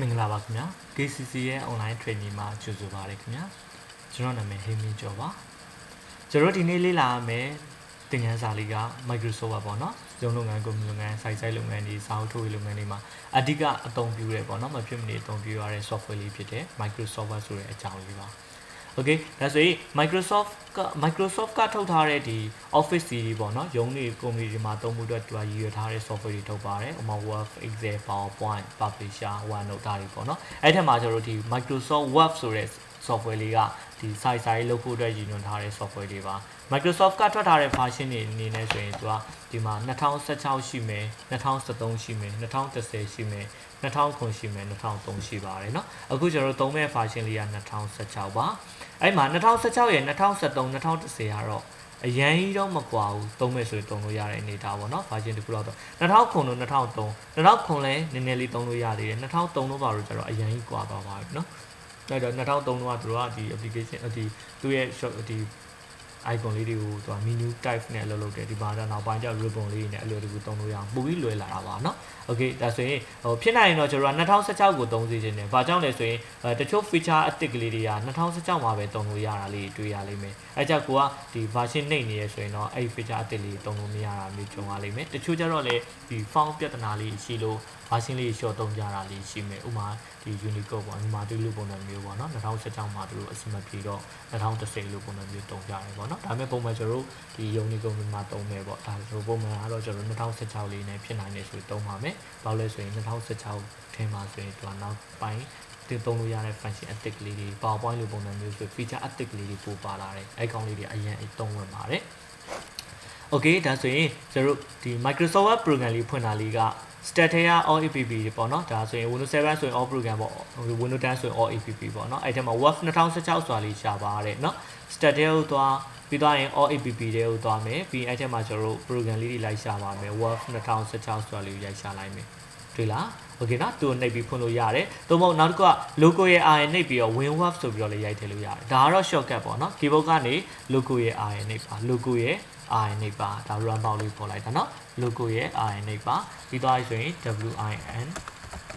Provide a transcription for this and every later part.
မင်္ဂလာပါခင်ဗျာ KCC ရဲ့ online training မှာကြိုဆိုပါရခင်ဗျာကျွန်တော်နာမည်ဟိမင်းကျော်ပါကျွန်တော်ဒီနေ့လေ့လာရမယ့်သင်ခန်းစာလေးက Microsoft ပါပေါ့နော်ရုံးလုပ်ငန်းကုမ္ပဏီလုပ်ငန်း site လုပ်ငန်းတွေစာအုပ်ထုတ်လုပ်ငန်းတွေမှာအဓိကအသုံးပြုရပေါ့နော်မဖြစ်မနေအသုံးပြုရတဲ့ software လေးဖြစ်တဲ့ Microsoft ဆိုတဲ့အကြောင်းလေးပါ Okay ဒါဆိုရင် Microsoft ကထုတ်ထားတဲ့ဒီ Office series ပေါ့နော်ရုံးတွေကုမ္ပဏီတွေမှာသုံးဖို့အတွက်သူကရည်ရွယ်ထားတဲ့ software တွေထုတ်ပါတယ်ဥပမာ Word Excel PowerPoint Publisher OneNote ဒါတွေပေါ့နော်အဲ့ထက်မှာကျွန်တော်တို့ဒီ Microsoft Word ဆိုတဲ့ software လေးကဒီ site လုပ်ဖို့အတွက်ရည်ညွှန်းထားတဲ့ software တွေပါ Microsoft ကထွက်ထားတဲ့ version တွေအနေနဲ့ဆိုရင်သူကဒီမှာ2016ရှိမယ်2013ရှိမယ်2010ရှိမယ်2009ရှိမယ်2003ရှိပါတယ်เนาะအခုကျွန်တော်တို့သုံးမဲ့ version လေးက2016ပါအဲ့မှာ2016ရဲ့2013 2010ကတော့အရန်ကြီးတော့မကွာဘူးသုံးမဲ့ဆိုရင်သုံးလို့ရတဲ့အနေအထားပေါ့နော် version တစ်ခုတော့2009လို့2003လည်းနည်းနည်းလေးသုံးလို့ရသေးတယ်2003လို့ပါတော့ကျတော့အရန်ကြီးကွာသွားပါပြီเนาะအဲ့တော့2003တော့သူတို့ကဒီ application ဒီသူ့ရဲ့ ဒီ icon လေးတွေကိုသူက menu type နဲ့အလုပ်လုပ်တယ်ဒီမှာတော့နောက်ပိုင်းကျ ribbon လေးနဲ့အလွယ်တကူသုံးလို့ရအောင်ပိုပြီးလွယ်လာတာပါเนาะ Okay ဒါဆိုရင်ဖြစ်နိုင်ရင်တော့ကျွန်တော်က2016ကိုသုံးစေချင်တယ်။ဘာကြောင့်လဲဆိုရင်တချို့ feature အသစ်ကလေးတွေက2016မှာပဲသုံးလို့ရတာလေးတွေ့ရလိမ့်မယ်။အဲကြောင့်ကိုကဒီ version နှိမ့်နေရဆိုရင်တော့အဲ့ feature အသစ်လေးသုံးလို့မရတာမျိုးကြုံရလိမ့်မယ်။တချို့ကျတော့လေဒီ font ပြဿနာလေးရှိလို့ version လေး short သုံးကြတာလေးရှိမယ်။ဥပမာဒီ Unicode ပေါ့ညီမတို့လိုပုံစံမျိုးပေါ့နော်2016မှာတို့အဆင်မပြေတော့2010လိုပုံစံမျိုးသုံးကြတယ်ပေါ့နော်။ဒါပေမဲ့ပုံမှန်ကျွန်တော်တို့ဒီ Unicode မှာသုံးမယ်ပေါ့။ဒါဆိုပုံမှန်ကတော့ကျွန်တော်2016လေးနဲ့ဖြစ်နိုင်နေဆိုသုံးပါမယ်။ဘာလို့လဲဆိုရင်2016ထဲမှာဆိုရင်သူကနောက်ပိုင်းတင်သုံးလို့ရတဲ့ function အသစ်ကလေးတွေ PowerPoint လိုပုံစံမျိုးဆို feature အသစ်ကလေးတွေပို့ပါလာတယ်အဲ့ကောင်လေးတွေအရင်အသုံးဝင်ပါတယ် Okay ဒါဆိုရင်ကျွန်တော်တို့ဒီ Microsoft Word program လေးဖွင့်တာလေးက stat ထဲက all app တွေပေါ့နော်ဒါဆိုရင် Windows 7ဆိုရင် all program ပေါ့ Windows 10ဆိုရင် all app ပေါ့နော်အဲ့ထဲမှာ Word 2016ဆိုတာလေးရှာပါရတယ်နော် stat ထဲကိုသွားပြီးတော့ရင် all app တွေကိုသွားမယ်ပြီးအဲ့ထဲမှာကျွန်တော်တို့ program လေးတွေလိုက်ရှာပါမယ် Word 2016ဆိုတာလေးကိုရိုက်ရှာလိုက်မယ်တွေ့လား Okay နော်သူ့ကိုနှိပ်ပြီးဖွင့်လို့ရတယ်သို့မဟုတ်နောက်တစ်ခုက logo ရဲ့ R နှိပ်ပြီးတော့ WinWord ဆိုပြီးတော့လည်းရိုက်ထည့်လို့ရတယ်ဒါကတော့ shortcut ပေါ့နော် keyboard ကနေ logo ရဲ့ R နှိပ်ပါ logo ရဲ့ R နှိပ်ပါဒါ run ပေါက်လေးပေါ်လိုက်တာနော် logo ရဲ့ R နှိပ်ပါပြီးသွားပြီဆိုရင်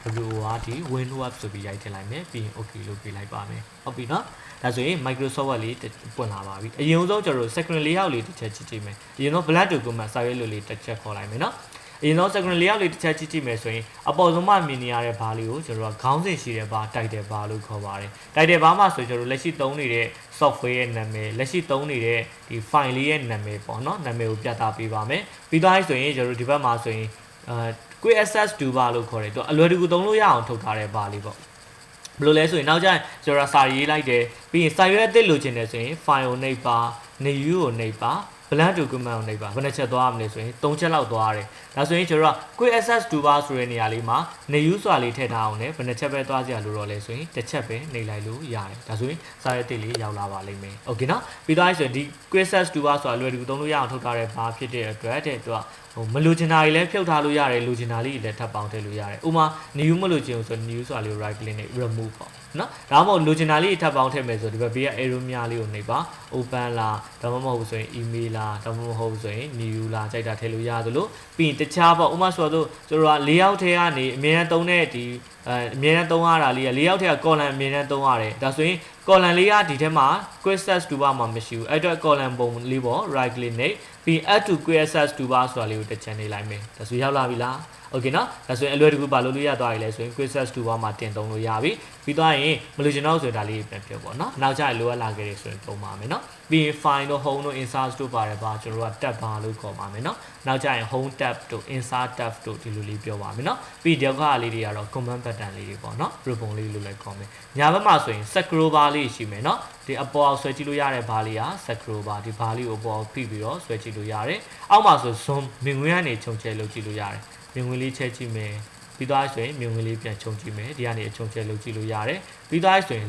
WIN WinWord ဆိုပြီးရိုက်ထည့်လိုက်မယ်ပြီးရင် okay လုပ်ပေးလိုက်ပါမယ်ဟုတ်ပြီနော်ဒါဆိုရင် Microsoft Word လေးပွင့်လာပါပြီအရင်ဆုံးကျွန်တော်တို့ second layout လေးတစ်ချက်ကြည့်ကြည့်မယ်အရင်ဆုံး black document စာရွက်လိုလေးတစ်ချက်ခေါ်လိုက်မယ်နော်အရင်ဆုံး second layout လေးတစ်ချက်ကြည့်ကြည့်မယ်ဆိုရင်အပေါ်ဆုံးမှမြင်နေရတဲ့ဘာလေးကိုကျွန်တော်တို့ကခေါင်းစဉ်ရှိတဲ့ဘာ title bar လို့ခေါ်ပါတယ် title bar မှာဆိုကျွန်တော်တို့လက်ရှိသုံးနေတဲ့ software ရဲ့နာမည်လက်ရှိသုံးနေတဲ့ဒီ file လေးရဲ့နာမည်ပေါ့နော်နာမည်ကိုပြသပေးပါမယ်ပြီးသွားပြီဆိုရင်ကျွန်တော်တို့ဒီဘက်မှာဆိုရင်quick access toolbar လို့ခေါ်တယ်သူအလွယ်တကူသုံးလို့ရအောင်ထုတ်ထားတဲ့ဘာလေးပေါ့ဘယ်လိုလဲဆိုရင်နောက်ကျရင်ကျွန်တော်စာရေးလိုက်တယ်ပြီးရင်စာရွက်အသစ်လိုချင်တယ်ဆိုရင် file ကိုနှိပ်ပါ new ကိုနှိပ်ပါ blank document ကိုနှိပ်ပါဘယ်နှချက်သွားရမလဲဆိုရင်3ချက်လောက်သွားရတယ်ဒါဆိုရင်ကျွန်တော်က quick access toolbar ဆိုတဲ့နေရာလေးမှာ new ဆိုတာလေးထည့်ထားအောင်နဲ့ဘယ်နှချက်ပဲသွားစရာလိုတော့လဲဆိုရင်တစ်ချက်ပဲနှိပ်လိုက်လို့ရတယ်ဒါဆိုရင်စာရွက်အသစ်လေးရောက်လာပါလိမ့်မယ် okay နော်ပြီးသွားပြီဆိုရင်ဒီ quick access toolbar ဆိုတာလွယ်ကူသုံးလို့ရအောင်ထုတ်ထားတဲ့ဘာဖြစ်တဲ့အတွက်တဲ့သူကမလိုချင်တာတွေလည်းဖြုတ်ထားလို့ရတယ်လိုချင်တာလေးတွေလည်းထပ်ပေါင်းထည့်လို့ရတယ်ဥပမာ new မလိုချင်ဘူးဆို new ဆိုတာလေးကို right click နဲ့ remove ပေါ့နော်ဒါမှမဟုတ်လိုချင်တာလေးထပ်ပေါင်းထည့်မယ်ဆိုဒီဘက်ဘေးက arrow များလေးကိုနှိပ်ပါ open လာဒါမှမဟုတ်ဆိုရင် email လာဒါမှမဟုတ်ဆိုရင် new လာကြိုက်တာထည့်လို့ရသလိုပြီးရင်တခြားပေါ့ဥပမာဆိုတော့ကျွန်တော်က layout ထဲကနေအမြဲတမ်းသုံးတဲ့ဒီအမြဲတမ်းသုံးရတာလေးက layout ထဲက column အမြဲတမ်းသုံးရတယ်ဒါဆိုရင် column လေးကဒီထဲမှာ quick access toolbar မှာမရှိဘူးအဲ့တော့ column ပုံလေးပေါ့ right click နဲ့ပြီး add to quick access toolbar ဆိုတာလေးကိုတစ်ချက်နေလိုက်မယ်ဒါဆိုရောက်လာပြီလား okay နော်ဒါဆိုရင်အလွယ်တကူပါလို့ရသွားပြီလဲဆိုရင် quick access toolbar မှာတင်သုံးလို့ရပြီပြီးသွားရင်မလို့ကျွန်တော်ဆိုဒါလေးပြန်ပြောပေါ့နော်နောက်ကျရင်လိုအပ်လာခဲ့တယ်ဆိုရင်သုံးပါမယ်နော်ပြီးရင် file တို့ home တို့ insert တို့ပါတယ်ပါကျွန်တော်တို့က tab bar လို့ခေါ်ပါမယ်နော်နောက်ကျရင် home tab တို့ insert tab တို့ဒီလိုလေးပြောပါမယ်နော်ပြီးဒီကလေးတွေကတော့ command button လေးတွေပေါ့နော် ribbon လေးလို့လည်းခေါ်မယ်ညာဘက်မှာဆိုရင် scroll bar လေးရှိမယ်နော်ဒီအပေါ်အောင်ဆွဲကြည့်လို့ရတဲ့ဘားလေးက scroll bar ဒီဘားလေးကိုအပေါ်ဖိပြီးတော့ဆွဲကြည့်လို့ရတယ်အောက်မှာဆို zoom မြင်ကွင်းကနေခြုံချဲလုပ်ကြည့်လို့ရတယ်မြင်ကွင်းလေးချက်ကြည့်မယ်ပြီးသွားဆိုရင်မြင်ကွင်းလေးပြန်ခြုံကြည့်မယ်ဒီကနေအခြုံချဲလုပ်ကြည့်လို့ရတယ်ပြီးသွားဆိုရင်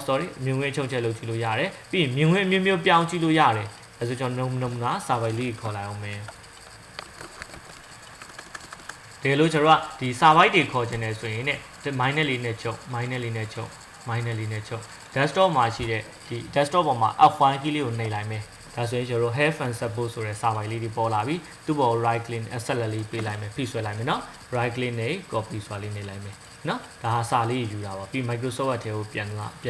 sorry မြင်ကွင်းခြုံချဲလုပ်ကြည့်လို့ရတယ်ပြီးရင်မြင်ကွင်းအမျိုးမျိုးပြောင်းကြည့်လို့ရတယ်အဲဆိုကျွန်တော်နမူနာစာပိုက်လေးခေါ်လိုက်အောင်မယ်ဒီလိုကျွန်တော်ကဒီစာပိုက်တွေခေါ်ခြင်းတယ်ဆိုရင်ね minus လေးနဲ့ချုပ် minus လေးနဲ့ချုပ် minus လေးနဲ့ချုပ် desktop မှာရှိတဲ့ဒီ desktop ပေါ်မှာ F1 key လေးကိုနှိပ်လိုက်မယ်ဒါ ဒါဆိုရင်ကျွန်တော် have and support ဆိုတဲ့စာပိုင်လေးတွေပေါ်လာပြီသူ့ပေါ် right click accelerate လေးပေးလိုက်မယ်ဖိဆွဲလိုက်မယ်နော် right click နဲ့ copy ဆွဲလေးနေလိုက်မယ်နော်ဒါဟာစာလေးယူတာပါပြီး Microsoft Word ထဲကိုပ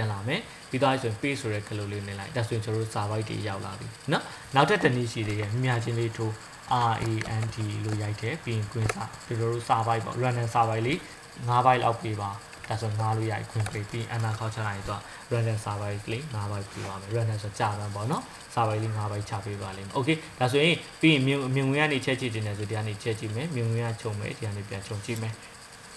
ြန်လာမယ်ပြီးတော့ဆိုရင် paste ဆိုတဲ့ကလေးလေးနေလိုက်ဒါဆိုရင်ကျွန်တော်စာပိုက်တွေရောက်လာပြီနော်နောက်ထပ်တစ်နည်းရှိသေးတယ်မြာချင်းလေးထိုး RAND လို့ရိုက်တယ်ပြီးရင် queen စာကျွန်တော်တို့စာပိုက်ပေါ့ random စာပိုက်လေး9ပိုက်လောက်ပေးပါဒါဆို9လို့ရိုက် queen ပေးပြီး enter ခေါက်ချလိုက်တော့ random စာပိုက်လေး9ပိုက်ပေးပါမယ် random ဆိုကြာတယ်ပေါ့နော်စာပိုက်လေး9ပိုက်ချပေးပါလိမ့်မယ် okay ဒါဆိုရင်ပြီးရင်မြင်ဝင်ကနေချက်ကြည့်တင်တယ်ဆိုဒီကနေချက်ကြည့်မယ်မြင်ဝင်ကခြုံမယ်ဒီကနေပြန်ခြုံကြည့်မယ်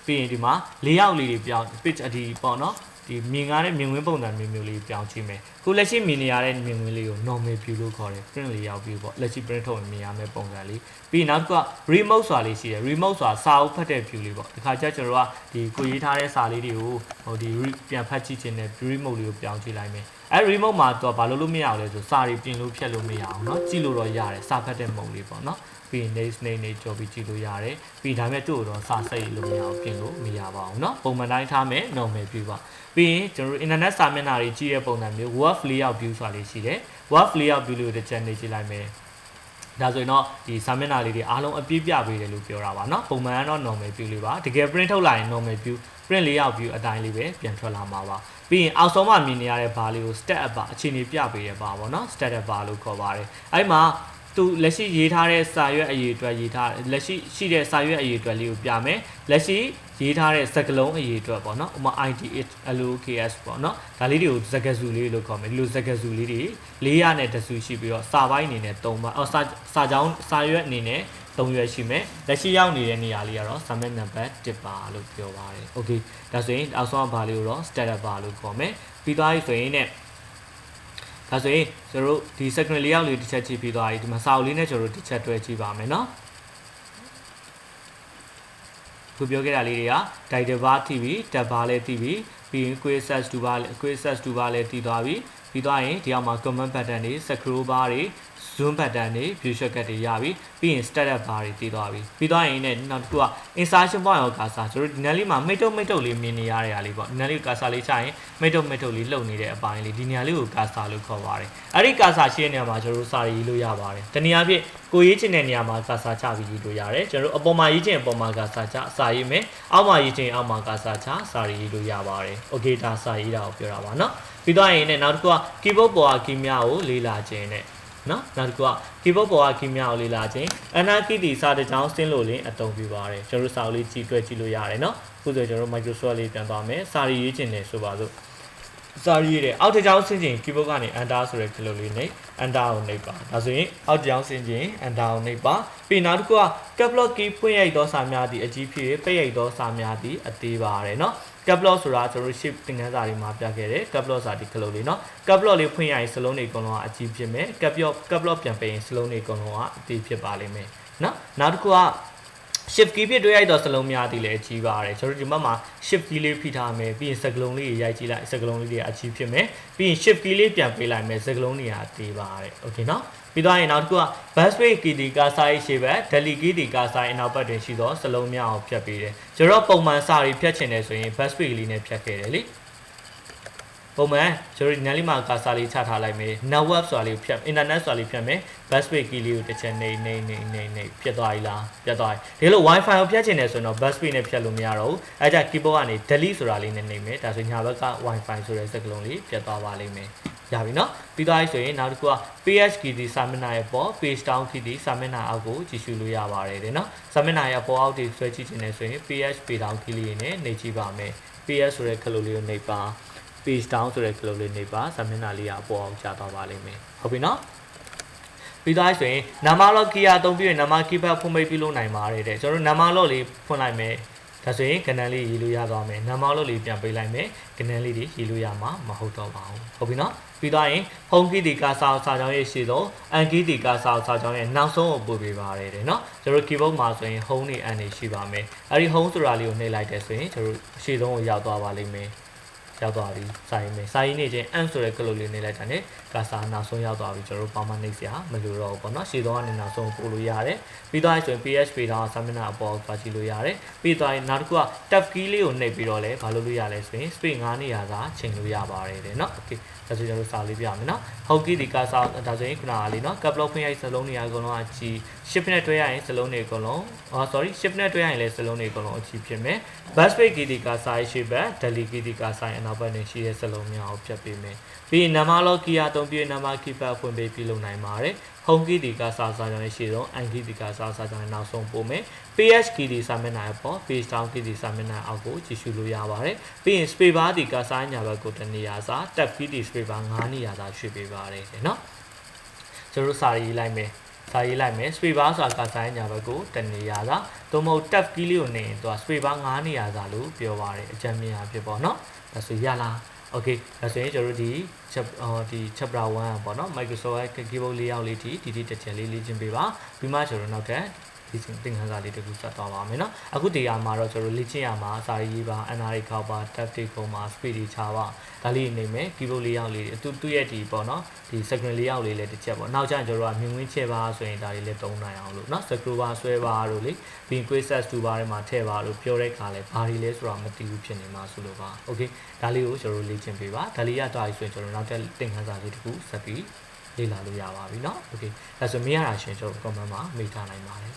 ပြီးရင်ဒီမှာ၄ယောက်လေးတွေပြောင်း pitch အဒီပေါ့နော်ဒီမြင်ကားတဲ့မြင်ဝင်ပုံစံမျိုးလေးပြောင်းကြည့်မယ်ခုလက်ရှိမြင်နေရတဲ့မြင်ဝင်လေးကို normal view လို့ခေါ်တယ် print လေးရောက် view ပေါ့လက်ရှိ print ထုတ်ရင်မြင်ရမယ့်ပုံစံလေးပြီးနောက်တစ်ခုက remote ဆိုတာလေးရှိတယ် remote ဆိုတာစာအုပ်ဖတ်တဲ့ view လေးပေါ့ဒီခါကျကျွန်တော်ကဒီကိုရေးထားတဲ့စာလေးတွေကိုဟိုဒီပြန်ဖတ်ကြည့်ခြင်းနဲ့ remote လေးကိုပြောင်းကြည့်လိုက်မယ်အဲ remote မှာတော့ဘာလို့မရအောင်လဲဆိုစာတွေပြင်လို့ဖြတ်လို့မရအောင်เนาะကြည့်လို့တော့ရတယ်စာဖတ်တဲ့မုံလေးပေါ့เนาะပြီးရင် next နေကြော်ပြီးကြည့်လို့ရတယ်ပြီးဒါမဲ့တို့တော့စာစိတ်လို့မရအောင်ပြင်လို့မရပါဘူးเนาะပုံမှန်တိုင်းထားမယ် normal view ပါပြီးရင်ကျွန်တော်တို့ internet စာမျက်နှာတွေကြည့်တဲ့ပုံစံမျိုး web layout view ဆိုတာလေးရှိတယ် web layout view လို့တစ်ချက်နေကြည့်လိုက်မယ်ဒါဆိုရင်တော့ဒီစာမျက်နှာလေးတွေအားလုံးအပြည့်ပြပေးတယ်လို့ပြောတာပါเนาะပုံမှန်ကတော့ normal view လေးပါတကယ် print ထုတ်လိုက်ရင် normal view print layout view အတိုင်းလေးပဲပြန်ထွက်လာမှာပါပြီးရင်အောက်ဆုံးမှာမြင်နေရတဲ့ bar လေးကို stat bar အခြေအနေပြပေးတဲ့ bar ပေါ့เนาะ stat bar လို့ခေါ်ပါတယ်အဲ့မှာသူလက်ရှိရေးထားတဲ့စာရွက်အရေးအတွက်ရေးထားလက်ရှိရှိတဲ့စာရွက်အရေးအတွက်လေးကိုပြမယ်လက်ရှိရေးထားတဲ့စကားလုံးအရေးအတွက်ပေါ့နော်ဥပမာ IDH LOKS ပေါ့နော်ဒါလေးတွေကိုစကားစုလေးလို့ခေါ်မယ်ဒီလိုစကားစုလေးတွေ400နဲ့တစုရှိပြီးတော့စာပိုင်းအနေနဲ့3ပါစာကြောင်းစာရွက်အနေနဲ့3ရွက်ရှိမယ်လက်ရှိရောက်နေတဲ့နေရာလေးကတော့ summit number 1ပါလို့ပြောပါတယ် okay ဒါဆိုရင်အောက်ဆုံးဘာလေးကိုတော့ status bar လို့ခေါ်မယ်ပြီးသွားပြီဆိုရင်ねဒါဆိုရင်ကျွန်တော်တို့ဒီ second layout လေးတစ်ချက်ကြည့်ပြီးသွားပြီဒီမှာစာအုပ်လေးနဲ့ကျွန်တော်တို့တစ်ချက်တွဲကြည့်ပါမယ်เนาะခုပြောခဲ့တာလေးတွေက title bar တီးပြီး tab bar လည်းတီးပြီးပြီးရင် quiz search toolbar လည်းတီးသွားပြီပြီးသွားရင်ဒီအောက်မှာ comment button တွေ scroll bar တွေ zoom button တွေ view shortcut တွေရပြီပြီးရင် status bar တွေတီးသွားပြီပြီးသွားရင်ねနောက်တစ်ခုက insertion point ရော cursor ကျွန်တော်ဒီနေ့လေးမှာမိတ်တုတ်လေးမြင်နေရတဲ့ဟာလေးပေါ့ဒီနေ့လေး cursor လေးချရင်မိတ်တုတ်လေးလှုပ်နေတဲ့အပိုင်းလေးဒီနေရာလေးကို cursor လို့ခေါ်ပါတယ်အဲ့ဒီ cursor ရှိတဲ့နေရာမှာကျွန်တော်တို့စာရေးလို့ရပါတယ်တနည်းအားဖြင့်ကိုရေးချင်တဲ့နေရာမှာ cursor ချပြီးရေးလို့ရတယ်ကျွန်တော်တို့အပေါ်မှာရေးချင်အပေါ်မှာ cursor ချစာရေးမယ်အောက်မှာရေးချင်အောက်မှာ cursor ချစာရေးလို့ရပါတယ် okay ဒါစာရေးတာကိုပြောတာပါเนาะပြီးသွားရင်ねနောက်တစ်ခုက keyboard ပေါ်က key များကိုလေ့လာခြင်းနဲ့နော်နောက်တစ်ခုက keyboard ပေါ်က key များကိုလေ့လာခြင်း enter key ဒီစာတစ်ကြောင်းဆင်းလို့လင်းအသုံးပြုပါတယ်ကျွန်တော်တို့စာအုပ်လေးကြည့်တွေ့ကြည့်လို့ရတယ်နော်အခုဆိုကျွန်တော်တို့ Microsoft လေးပြန်သွားမယ်စာရေးခြင်းနဲ့ဆိုပါစို့စာရေးတဲ့အောက်တစ်ကြောင်းဆင်းခြင်း keyboard ကနေ enter ဆိုတဲ့ကလေးလေးနဲ့ enter ကိုနှိပ်ပါဒါဆိုရင်အောက်တစ်ကြောင်းဆင်းခြင်း enter ကိုနှိပ်ပါပြီးနောက်တစ်ခုက caps lock key ဖွင့်ရိုက်သောစာများသည့်အကြီးဖြစ်ပိတ်ရိုက်သောစာများသည့်အသေးပါတယ်နော်caps lock ဆိုတာကျွန်တော်တို့ shift သင်ခန်းစာတွေမှာပြခဲ့တယ် caps lock ဆိုတာဒီကလေးလေးเนาะ caps lock လေးဖွင့်ရရင်စလုံးတွေအကုန်လုံးကအကြီးဖြစ်မယ် caps lock ပြန်ပိတ်ရင်စလုံးတွေအကုန်လုံးကအသေးဖြစ်ပါလိမ့်မယ်เนาะနောက်တစ်ခုက shift key ဖြစ်တွေ့ရိုက်တော့စလုံးများသည်လည်းအကြီးပါတယ်ကျွန်တော်ဒီဘက်မှာ shift key လေးဖိထားမယ်ပြီးရင်စကလုံးလေးရိုက်ကြည့်လိုက်စကလုံးလေးတွေအကြီးဖြစ်မယ်ပြီးရင် shift key လေးပြန်ပေးလိုက်မယ်စကလုံးတွေကအသေးပါတယ်โอเคเนาะပြီးတော့ရင်နောက်တစ်ခုက backspace key ဒီကာစာရေးရှေ့ဘက် delete key ဒီကာစာရေးနောက်ဘက်တွင်ရှိသောစလုံးများကိုဖြတ်ပေးတယ်ကျွန်တော်ပုံမှန်စာတွေဖြတ်ချင်တယ်ဆိုရင် backspace လေးနဲ့ဖြတ်ခဲ့တယ်လေပုံမှန်ကျွန်တော်ဒီနားလေးမှာကာစာလေးချထားလိုက်မယ် network ဆိုတာလေးဖြတ် internet ဆိုတာလေးဖြတ်မယ် backspace key လေးကိုတစ်ချက်နေဖြတ်သွားပြီလားဖြတ်သွားပြီဒီလို wifi ကိုဖြတ်ချင်တယ်ဆိုတော့ backspace နဲ့ဖြတ်လို့မရတော့ဘူးအဲဒါ keyboard ကနေ delete ဆိုတာလေးနဲ့နေမယ်ဒါဆိုညာဘက်က wifi ဆိုတဲ့စကားလုံးလေးဖြတ်သွားပါလိမ့်မယ်ရပြီเนาะပြီးသွားပြီဆိုရင်နောက်တစ်ခုက page key ဒီစာမျက်နှာရဲ့ပေါ် page down key ဒီစာမျက်နှာအောက်ကိုကြည့်ရှုလို့ရပါတယ်တဲ့เนาะစာမျက်နှာရဲ့ပေါ်အောက်ဒီဆွဲကြည့်ချင်တယ်ဆိုရင် page down key လေးနဲ့နှိပ်ကြည့်ပါမယ် page ဆိုတဲ့ကလေးလေးကိုနှိပ်ပါ page down ဆိုတဲ့ကလေးလေးနှိပ်ပါစာမျက်နှာလေးကအပေါ်အောင်ကျသွားပါလိမ့်မယ်ဟုတ်ပြီเนาะပြီးသွားဆိုရင်နာမလော့ key အသုံးပြုရင်နာမ keypad ဖွင့်ပိတ်ပြုလုပ်နိုင်ပါတယ်တဲ့ကျွန်တော်နာမလော့လေးဖွင့်လိုက်မယ်ဒါဆိုရင်ကဏ္ဍလေးရေးလို့ရသွားမယ်နာမလော့လေးပြန်ပေးလိုက်မယ်ကဏ္ဍလေးတွေရေးလို့ရမှာမဟုတ်တော့ပါဘူးဟုတ်ပြီเนาะပြီးသွားရင် home key ဒီကစာကြောင်းရဲ့ရှေ့ဆုံး an key ဒီကစာကြောင်းရဲ့နောက်ဆုံးကိုပို့ပေးပါတယ်တဲ့เนาะကျွန်တော် keyboard မှာဆိုရင် home နဲ့ an တွေရှိပါမယ်အဲဒီ home ဆိုတာလေးကိုနှိပ်လိုက်တယ်ဆိုရင်ကျွန်တော်ရှေ့ဆုံးကိုရောက်သွားပါလိမ့်မယ် ရောက်သွားပြီစာရေးမယ်စာရေးနေချင်း and ဆိုတဲ့ကလုတ်လေးနေလိုက်တာ ਨੇ ကာစာနောက်ဆုံးရောက်သွားပြီကျွန်တော်တို့ပေါင်းမနှိပ်စရာမလိုတော့ဘူးပေါ့နော်ရှေ့ဆုံးကနေနောက်ဆုံးပို့လို့ရတယ်ပြီးသွားဆိုရင် PHP တော့စာမျက်နှာအပေါ်သွားကြည့်လို့ရတယ်ပြီးသွားရင်နောက်တစ်ခုက tab key လေးကိုနှိပ်ပြီးတော့လဲဘာလုပ်လို့ရလဲဆိုရင် space 9နေရာသာချိန်လို့ရပါတယ်တဲ့เนาะ okay ဒါဆိုကျွန်တော်တို့စာလေးပြရမယ်เนาะ ဟုတ်ကဲ့ဒီကာစာဒါဆိုရင်ခုနကလေးเนาะ cap lock ဖွင့်ရိုက်စလုံးတွေအကုန်လုံးအချီ shift နဲ့တွဲရရင်စလုံးတွေအကုန်လုံးsorry shift နဲ့တွဲရရင်လည်းစလုံးတွေအကုန်လုံးအချီဖြစ်မယ် bus page ကီဒီကာစာရဲ့ရှေ့ဘက် delete ကီဒီကာစာရဲ့အနောက်ဘက်နဲ့ရှိတဲ့စလုံးများကိုဖြတ်ပေးမယ်ပြီးရင်နံပါတ်လောကီယာအသုံးပြုနံပါတ် keypad ဖွင့်ပေးပြုလုပ်နိုင်ပါတယ် home key ဒီကာစာစာကြောင်းရဲ့ရှေ့ဆုံး and key ဒီကာစာစာကြောင်းရဲ့နောက်ဆုံးပို့မယ် ph key ဒီစာမျက်နှာအပေါ် page down key ဒီစာမျက်နှာအောက်ကိုကြည့်ရှုလို့ရပါတယ်ပြီးရင် space bar ဒီကာစာညာဘက်ကိုတနေရာစာ tab key ဒီ space bar 9နေရာသာရွှေ့ပေးပါတယ်เนาะကျွန်တော်စာရေးလိုက်မယ်စာရေးလိုက်မယ် space bar ဆိုတာကာစာညာဘက်ကိုတနေရာသာသို့မဟုတ် tab key လေးကိုနေရင်သူက space bar 9နေရာသာလို့ပြောပါတယ်အကြမ်းမြင်အဖြစ်ပေါ့เนาะဒါဆိုရလား okay ဒါဆိုရင်ကျွန်တော်တို့ဒီ chapter 1ပေါ့เนาะ Microsoft keyboard layout လေးဒီတစ်ချက်လေးလေ့ကျင့်ပေးပါပြီးမှကျွန်တော်နောက်ထပ်ဒီသင်ခန်းစာလေးတစ်ခုဆက်သွားပါမယ်เนาะအခုဒီအမှာတော့ကျွန်တော်လေ့ကျင့်ရမှာစာရေးပါ NRA ခေါက်ပါ tab တွေပုံမှာ speed တွေချပါဒါလေးနေမယ် keyboard layout လေးသူ့ရဲ့ဒီပေါ့เนาะဒီ screen layout လေးလည်းတစ်ချက်ပေါ့နောက်ကျရင်ကျွန်တော်ကမြင်ကွင်းချဲပါဆိုရင်ဒါလေးလည်းသုံးနိုင်အောင်လို့เนาะ scroll bar ဆွဲပါလို့လေပြီး quick access toolbar ထဲမှာထည့်ပါလို့ပြောတဲ့ခါလဲဘာတွေလဲဆိုတာမသိဘူးဖြစ်နေမှာဆိုလို့ပါ okay ဒါလေးကိုကျွန်တော်လေ့ကျင့်ပေးပါဒါလေးရသွားပြီဆိုရင်ကျွန်တော်နောက်ထပ်သင်ခန်းစာလေးတစ်ခုဆက်ပြီးလေ့လာလို့ရပါပြီเนาะ okay ဒါဆိုမရတာရှင်ကျွန်တော် comment မှာမေးထားနိုင်ပါတယ်